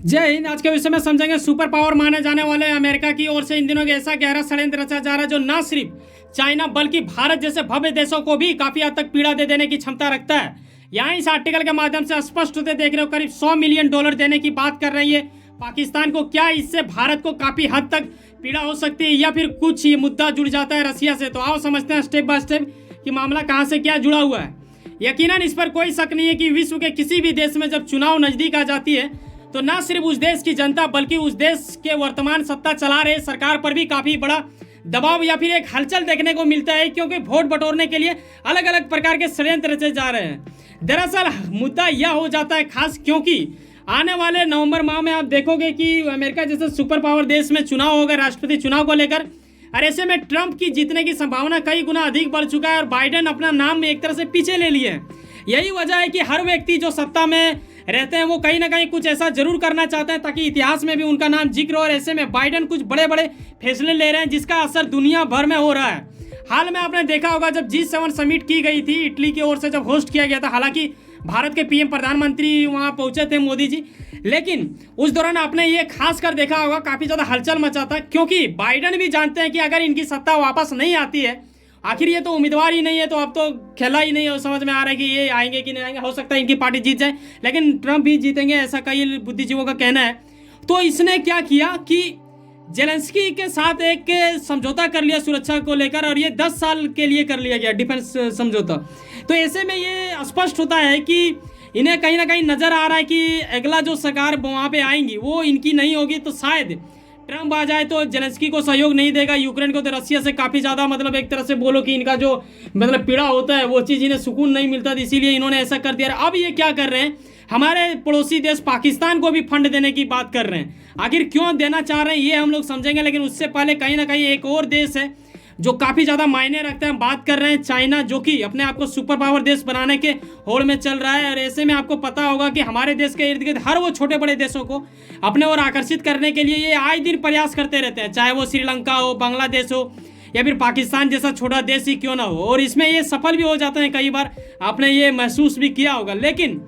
जय हिंद। आज के विषय में समझेंगे सुपर पावर माने जाने वाले अमेरिका की ओर से इन दिनों के ऐसा गहरा षड्यंत्र रचा जा रहा है जो न सिर्फ चाइना बल्कि भारत जैसे भव्य देशों को भी काफी हद तक पीड़ा दे देने की क्षमता रखता है। यहाँ इस आर्टिकल के माध्यम से स्पष्ट होते देख रहे हो, करीब $100 मिलियन देने की बात कर रही है पाकिस्तान को। क्या इससे भारत को काफी हद तक पीड़ा हो सकती है या फिर कुछ ये मुद्दा जुड़ जाता है रसिया से? तो आओ समझते हैं स्टेप बाय स्टेप कि मामला कहाँ से क्या जुड़ा हुआ है। यकीनन इस पर कोई शक नहीं है कि विश्व के किसी भी देश में जब चुनाव नजदीक आ जाती है तो न सिर्फ उस देश की जनता बल्कि उस देश के वर्तमान सत्ता चला रहे सरकार पर भी काफी बड़ा दबाव या फिर एक हलचल देखने को मिलता है, क्योंकि वोट बटोरने के लिए अलग अलग प्रकार के षड्यंत्र रचे जा रहे हैं। दरअसल मुद्दा यह हो जाता है खास क्योंकि आने वाले नवंबर माह में आप देखोगे कि अमेरिका जैसे सुपर पावर देश में चुनाव होगा राष्ट्रपति चुनाव को लेकर, और ऐसे में ट्रंप की जीतने की संभावना कई गुना अधिक बढ़ चुका है और बाइडेन अपना नाम एक तरह से पीछे ले लिए हैं। यही वजह है कि हर व्यक्ति जो सत्ता में रहते हैं वो कहीं ना कहीं कुछ ऐसा जरूर करना चाहते हैं ताकि इतिहास में भी उनका नाम जिक्र हो। और ऐसे में बाइडेन कुछ बड़े बड़े फैसले ले रहे हैं जिसका असर दुनिया भर में हो रहा है। हाल में आपने देखा होगा जब G7 समिट की गई थी इटली की ओर से, जब होस्ट किया गया था, हालांकि भारत के पीएम प्रधानमंत्री वहां पहुंचे थे मोदी जी, लेकिन उस दौरान आपने ये खास कर देखा होगा काफी ज्यादा हलचल मचा था, क्योंकि बाइडेन भी जानते हैं कि अगर इनकी सत्ता वापस नहीं आती है, आखिर ये तो उम्मीदवार ही नहीं है, तो अब तो खेला ही नहीं है, समझ में आ रहा है कि ये आएंगे कि नहीं आएंगे। हो सकता है इनकी पार्टी जीत जाए लेकिन ट्रंप भी जीतेंगे, ऐसा कई बुद्धिजीवियों का कहना है। तो इसने क्या किया कि जेलेंस्की के साथ एक समझौता कर लिया सुरक्षा को लेकर, और ये 10 साल के लिए कर लिया गया डिफेंस समझौता। तो ऐसे में ये स्पष्ट होता है कि इन्हें कहीं ना कहीं नजर आ रहा है कि अगला जो सरकार वहाँ पे आएंगी वो इनकी नहीं होगी, तो शायद ट्रंप आ जाए तो जेलेंस्की को सहयोग नहीं देगा, यूक्रेन को तो रसिया से काफ़ी ज़्यादा मतलब एक तरह से बोलो कि इनका जो मतलब पीड़ा होता है वो चीज़ इन्हें सुकून नहीं मिलता, इसीलिए इन्होंने ऐसा कर दिया। अब ये क्या कर रहे हैं, हमारे पड़ोसी देश पाकिस्तान को भी फंड देने की बात कर रहे हैं। आखिर क्यों देना चाह रहे हैं ये हम लोग समझेंगे, लेकिन उससे पहले कहीं ना कहीं एक और देश है जो काफ़ी ज़्यादा मायने रखते हैं। बात कर रहे हैं चाइना, जो कि अपने आप को सुपर पावर देश बनाने के होड़ में चल रहा है। और ऐसे में आपको पता होगा कि हमारे देश के इर्द गिर्द हर वो छोटे बड़े देशों को अपने ओर आकर्षित करने के लिए ये आए दिन प्रयास करते रहते हैं, चाहे वो श्रीलंका हो, बांग्लादेश हो या फिर पाकिस्तान जैसा छोटा देश ही क्यों ना हो। और इसमें ये सफल भी हो जाते हैं कई बार, आपने ये महसूस भी किया होगा। लेकिन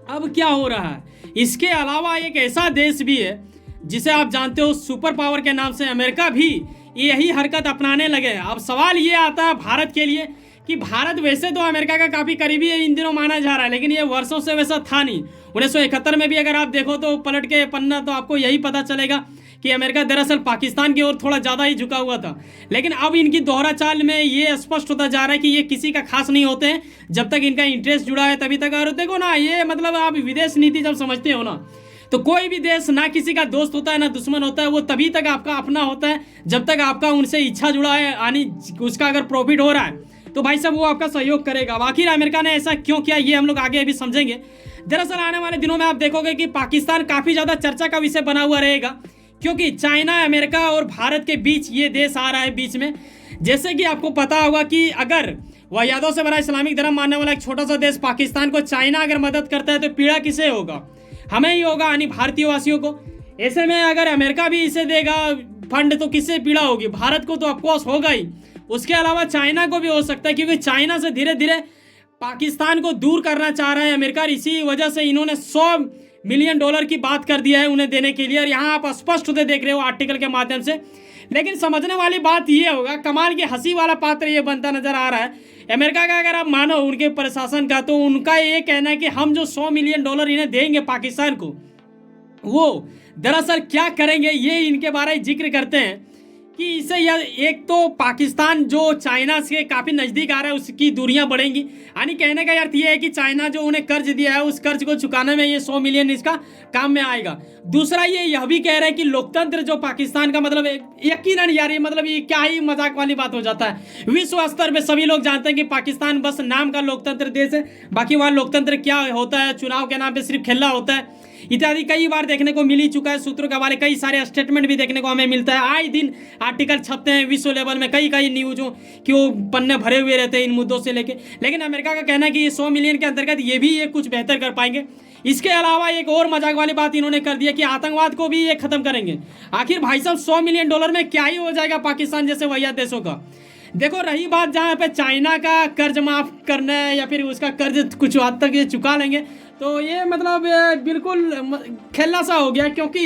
अब क्या हो रहा है, इसके अलावा एक ऐसा देश भी है जिसे आप जानते हो सुपर पावर के नाम से अमेरिका भी यही हरकत अपनाने लगे। अब सवाल ये आता है भारत के लिए कि भारत वैसे तो अमेरिका का काफ़ी करीबी इन दिनों माना जा रहा है, लेकिन ये वर्षों से वैसा था नहीं। 1971 में भी अगर आप देखो तो पलट के पन्ना तो आपको यही पता चलेगा कि अमेरिका दरअसल पाकिस्तान की ओर थोड़ा ज़्यादा ही झुका हुआ था। लेकिन अब इनकी दोहरा चाल में ये स्पष्ट होता जा रहा है कि ये किसी का खास नहीं होते हैं, जब तक इनका इंटरेस्ट जुड़ा है तभी तक। और देखो ना, ये मतलब आप विदेश नीति जब समझते हो ना, तो कोई भी देश ना किसी का दोस्त होता है ना दुश्मन होता है, वो तभी तक आपका अपना होता है जब तक आपका उनसे इच्छा जुड़ा है, यानी उसका अगर प्रॉफिट हो रहा है तो भाई साहब वो आपका सहयोग करेगा। अब आखिर अमेरिका ने ऐसा क्यों किया ये हम लोग आगे अभी समझेंगे। दरअसल आने वाले दिनों में आप देखोगे कि पाकिस्तान काफ़ी ज़्यादा चर्चा का विषय बना हुआ रहेगा, क्योंकि चाइना, अमेरिका और भारत के बीच ये देश आ रहा है बीच में। जैसे कि आपको पता होगा कि अगर वह यादव से बड़ा इस्लामिक धर्म मानने वाला एक छोटा सा देश पाकिस्तान को चाइना अगर मदद करता है तो पीड़ा किसे होगा, हमें ही होगा, यानी भारतीय वासियों को। ऐसे में अगर अमेरिका भी इसे देगा फंड तो किससे पीड़ा होगी, भारत को तो ऑफकोर्स होगा ही, उसके अलावा चाइना को भी हो सकता है, क्योंकि चाइना से धीरे धीरे पाकिस्तान को दूर करना चाह रहा है अमेरिका। इसी वजह से इन्होंने $100 मिलियन की बात कर दिया है उन्हें देने के लिए, और यहाँ आप स्पष्ट होते देख रहे हो आर्टिकल के माध्यम से। लेकिन समझने वाली बात ये होगा, कमाल की हंसी वाला पात्र ये बनता नजर आ रहा है अमेरिका का। अगर आप मानो उनके प्रशासन का, तो उनका ये कहना है कि हम जो $100 मिलियन इन्हें देंगे पाकिस्तान को, वो दरअसल क्या करेंगे ये इनके बारे में जिक्र करते हैं कि इसे एक तो पाकिस्तान जो चाइना से काफ़ी नज़दीक आ रहा है उसकी दूरियां बढ़ेंगी, यानी कहने का अर्थ ये है कि चाइना जो उन्हें कर्ज दिया है उस कर्ज को चुकाने में ये $100 मिलियन इसका काम में आएगा। दूसरा ये यह भी कह रहे हैं कि लोकतंत्र जो पाकिस्तान का मतलब यकीनन यार ये मतलब ये क्या ही मजाक वाली बात हो जाता है। विश्व स्तर पे सभी लोग जानते हैं कि पाकिस्तान बस नाम का लोकतंत्र देश है, बाकी वहाँ लोकतंत्र क्या होता है, चुनाव के नाम पे सिर्फ खेलना होता है इत्यादि कई बार देखने को मिल ही चुका है। सूत्रों के हवाले कई सारे स्टेटमेंट भी देखने को हमें मिलता है, आए दिन आर्टिकल छपते हैं विश्व लेवल में, कई न्यूज़ों कि वो पन्ने भरे हुए रहते हैं इन मुद्दों से लेके। लेकिन अमेरिका का कहना है कि ये 100 मिलियन के अंतर्गत ये भी ये कुछ बेहतर कर पाएंगे। इसके अलावा एक और मजाक वाली बात इन्होंने कर दिया कि आतंकवाद को भी ये खत्म करेंगे। आखिर भाई साहब $100 मिलियन में क्या ही हो जाएगा पाकिस्तान जैसे वाहियात देशों का। देखो रही बात जहाँ पे चाइना का कर्ज माफ करना है या फिर उसका कर्ज कुछ हद तक ये चुका लेंगे, तो ये मतलब बिल्कुल खेलना सा हो गया, क्योंकि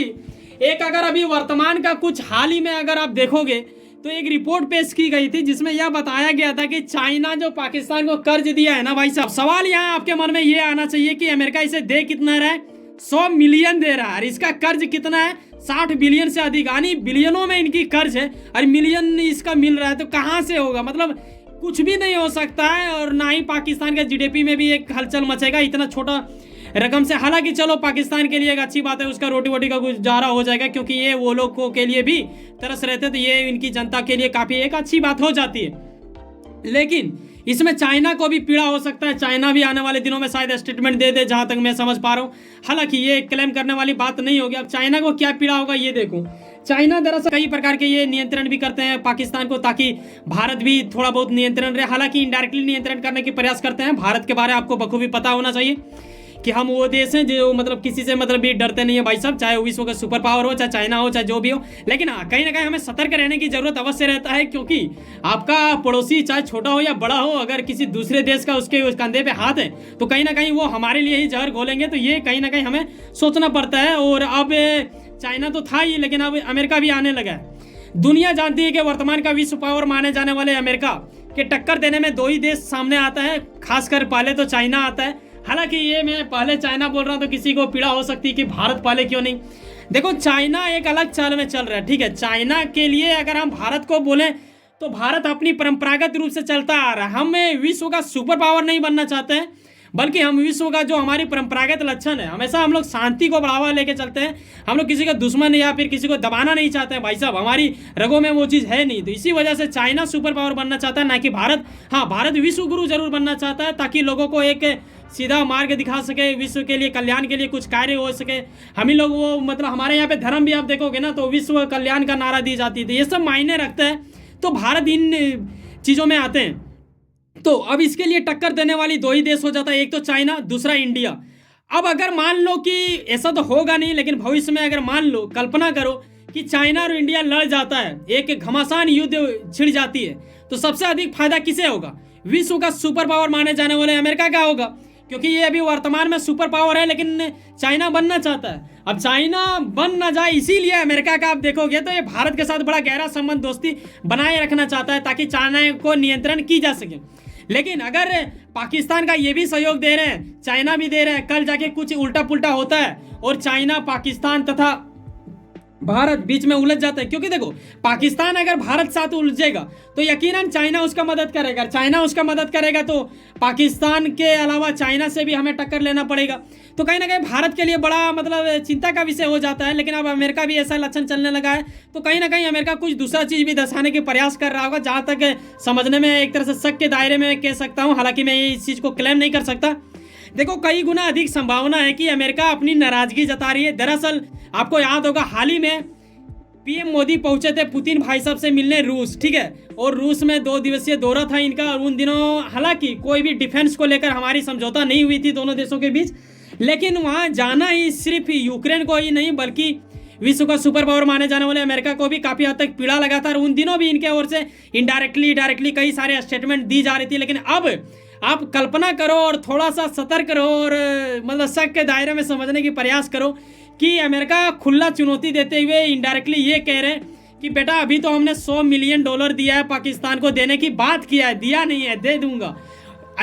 एक अगर अभी वर्तमान का कुछ हाल ही में अगर आप देखोगे तो एक रिपोर्ट पेश की गई थी जिसमें यह बताया गया था कि चाइना जो पाकिस्तान को कर्ज दिया है ना भाई साहब, सवाल यहाँ आपके मन में ये आना चाहिए कि अमेरिका इसे दे कितना रहा है? 100 मिलियन दे रहा है, और इसका कर्ज कितना है? 60 बिलियन से अधिक, यानी बिलियनों में इनकी कर्ज है और मिलियन इसका मिल रहा है। तो कहाँ से होगा? मतलब कुछ भी नहीं हो सकता है, और ना ही पाकिस्तान के जीडीपी में भी एक हलचल मचेगा इतना छोटा रकम से। हालांकि चलो पाकिस्तान के लिए एक अच्छी बात है, उसका रोटी वोटी का गुजारा हो जाएगा, क्योंकि ये वो लोगों के लिए भी तरस रहते, तो ये इनकी जनता के लिए काफ़ी एक अच्छी बात हो जाती है। लेकिन इसमें चाइना को भी पीड़ा हो सकता है, चाइना भी आने वाले दिनों में शायद स्टेटमेंट दे दे, जहां तक मैं समझ पा रहा हूँ। हालांकि ये क्लेम करने वाली बात नहीं होगी। अब चाइना को क्या पीड़ा होगा ये देखो। चाइना दरअसल कई प्रकार के ये नियंत्रण भी करते हैं पाकिस्तान को, ताकि भारत भी थोड़ा बहुत नियंत्रण रहे। हालांकि इनडायरेक्टली नियंत्रण करने के प्रयास करते हैं। भारत के बारे में आपको बखूबी पता होना चाहिए कि हम वो देश हैं जो मतलब किसी से मतलब भी डरते नहीं है भाई साहब, चाहे वो विश्व का सुपर पावर हो, चाहे चाइना हो, चाहे जो भी हो। लेकिन हाँ, कहीं ना कहीं हमें सतर्क रहने की जरूरत अवश्य रहता है, क्योंकि आपका पड़ोसी चाहे छोटा हो या बड़ा हो, अगर किसी दूसरे देश का उसके उस कंधे पे हाथ है तो कहीं ना कहीं वो हमारे लिए ही जहर घोलेंगे। तो ये कहीं ना कहीं हमें सोचना पड़ता है। और अब चाइना तो था ही, लेकिन अब अमेरिका भी आने लगा है। दुनिया जानती है कि वर्तमान का विश्व पावर माने जाने वाले अमेरिका के टक्कर देने में दो ही देश सामने आता है, खासकर पहले तो चाइना आता है। हालांकि ये मैं पहले चाइना बोल रहा हूं तो किसी को पीड़ा हो सकती है कि भारत पहले क्यों नहीं। देखो, चाइना एक अलग चाल में चल रहा है, ठीक है। चाइना के लिए अगर हम भारत को बोलें तो भारत अपनी परंपरागत रूप से चलता आ रहा है। हम विश्व का सुपर पावर नहीं बनना चाहते हैं, बल्कि हम विश्व का जो हमारी परंपरागत लक्षण है, हमेशा हम लोग शांति को बढ़ावा लेके चलते हैं। हम लोग किसी का दुश्मन या फिर किसी को दबाना नहीं चाहते हैं भाई साहब, हमारी रगों में वो चीज़ है नहीं। तो इसी वजह से चाइना सुपर पावर बनना चाहता है, ना कि भारत। हाँ, भारत विश्व गुरु जरूर बनना चाहता है, ताकि लोगों को एक सीधा मार्ग दिखा सके, विश्व के लिए कल्याण के लिए कुछ कार्य हो सके। हम ही लोग वो मतलब हमारे यहाँ पे धर्म भी आप देखोगे ना तो विश्व कल्याण का नारा दी जाती है। तो ये सब मायने रखता है, तो भारत इन चीज़ों में आते हैं। तो अब इसके लिए टक्कर देने वाली दो ही देश हो जाता है, एक तो चाइना, दूसरा इंडिया। अब अगर मान लो कि ऐसा तो होगा नहीं, लेकिन भविष्य में अगर मान लो, कल्पना करो कि चाइना और इंडिया लड़ जाता है, एक घमासान युद्ध छिड़ जाती है, तो सबसे अधिक फायदा किसे होगा? विश्व का सुपर पावर माने जाने वाले अमेरिका का होगा, क्योंकि ये अभी वर्तमान में सुपर पावर है, लेकिन चाइना बनना चाहता है। अब चाइना बन ना जाए, इसीलिए अमेरिका का आप देखोगे तो ये भारत के साथ बड़ा गहरा संबंध, दोस्ती बनाए रखना चाहता है, ताकि चाइना को नियंत्रण की जा सके। लेकिन अगर पाकिस्तान का ये भी सहयोग दे रहे हैं, चाइना भी दे रहे हैं, कल जाके कुछ उल्टा पुल्टा होता है और चाइना, पाकिस्तान तथा भारत बीच में उलझ जाता है। क्योंकि देखो, पाकिस्तान अगर भारत साथ उलझेगा तो यकीनन चाइना उसका मदद करेगा, चाइना उसका मदद करेगा तो पाकिस्तान के अलावा चाइना से भी हमें टक्कर लेना पड़ेगा। तो कहीं ना कहीं भारत के लिए बड़ा मतलब चिंता का विषय हो जाता है। लेकिन अब अमेरिका भी ऐसा लक्षण चलने लगा है, तो कहीं ना कहीं अमेरिका कुछ दूसरा चीज़ भी दर्शाने के प्रयास कर रहा होगा, जहाँ तक समझने में एक तरह से शक के दायरे में कह सकता हूँ। हालांकि मैं इस चीज़ को क्लेम नहीं कर सकता। देखो, कई गुना अधिक संभावना है कि अमेरिका अपनी नाराजगी जता रही है। दरअसल आपको याद होगा, हाल ही में पीएम मोदी पहुंचे थे पुतिन भाई साहब से मिलने रूस, ठीक है। और रूस में 2 दिवसीय दौरा था इनका, और उन दिनों हालांकि कोई भी डिफेंस को लेकर हमारी समझौता नहीं हुई थी दोनों देशों के बीच, लेकिन वहां जाना ही सिर्फ यूक्रेन को ही नहीं बल्कि विश्व का सुपर पावर माने जाने वाले अमेरिका को भी काफ़ी हद तक पीड़ा लगा था। और उन दिनों भी इनके ओर से इनडायरेक्टली कई सारे स्टेटमेंट दी जा रही थी। लेकिन अब आप कल्पना करो और थोड़ा सा सतर्क रहो और मतलब शक के दायरे में समझने की प्रयास करो कि अमेरिका खुला चुनौती देते हुए इनडायरेक्टली ये कह रहे हैं कि बेटा अभी तो हमने $100 मिलियन दिया है पाकिस्तान को, देने की बात किया है, दिया नहीं है, दे दूंगा।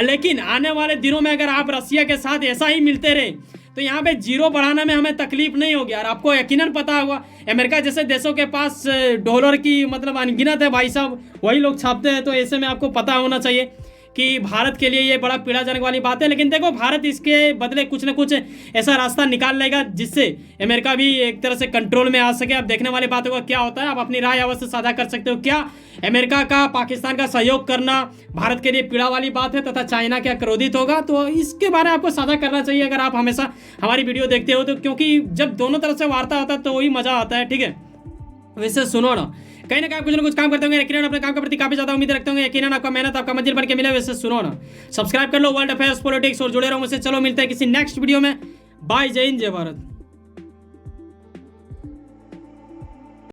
लेकिन आने वाले दिनों में अगर आप रसिया के साथ ऐसा ही मिलते रहे तो यहाँ पे जीरो बढ़ाने में हमें तकलीफ नहीं होगी। और आपको यकीनन पता होगा, अमेरिका जैसे देशों के पास डॉलर की मतलब अनगिनत है भाई साहब, वही लोग छापते हैं। तो ऐसे में आपको पता होना चाहिए कि भारत के लिए ये बड़ा पीड़ाजनक वाली बात है। लेकिन देखो, भारत इसके बदले कुछ ना कुछ ऐसा रास्ता निकाल लेगा जिससे अमेरिका भी एक तरह से कंट्रोल में आ सके। अब देखने वाली बात होगा क्या होता है। आप अपनी राय अवश्य साझा कर सकते हो। क्या अमेरिका का पाकिस्तान का सहयोग करना भारत के लिए पीड़ा वाली बात है तथा चाइना क्या क्रोधित होगा? तो इसके बारे में आपको साझा करना चाहिए अगर आप हमेशा हमारी वीडियो देखते हो तो, क्योंकि जब दोनों तरफ से वार्ता होता है तो वही मजा आता है, ठीक है। वैसे सुनो ना, कहीं ना कहीं कुछ ना कुछ काम करते होंगे, यकीनन अपने काम के प्रति काफी ज्यादा उम्मीद रखते होंगे, यकीनन आपका मेहनत आपका मंजिल बन के मिले। वैसे सुनो ना, सब्सक्राइब कर लो वर्ल्ड अफेयर्स पॉलिटिक्स और जुड़े रहो मुझसे। चलो मिलते हैं किसी नेक्स्ट वीडियो में। बाय, जय हिंद, जय भारत।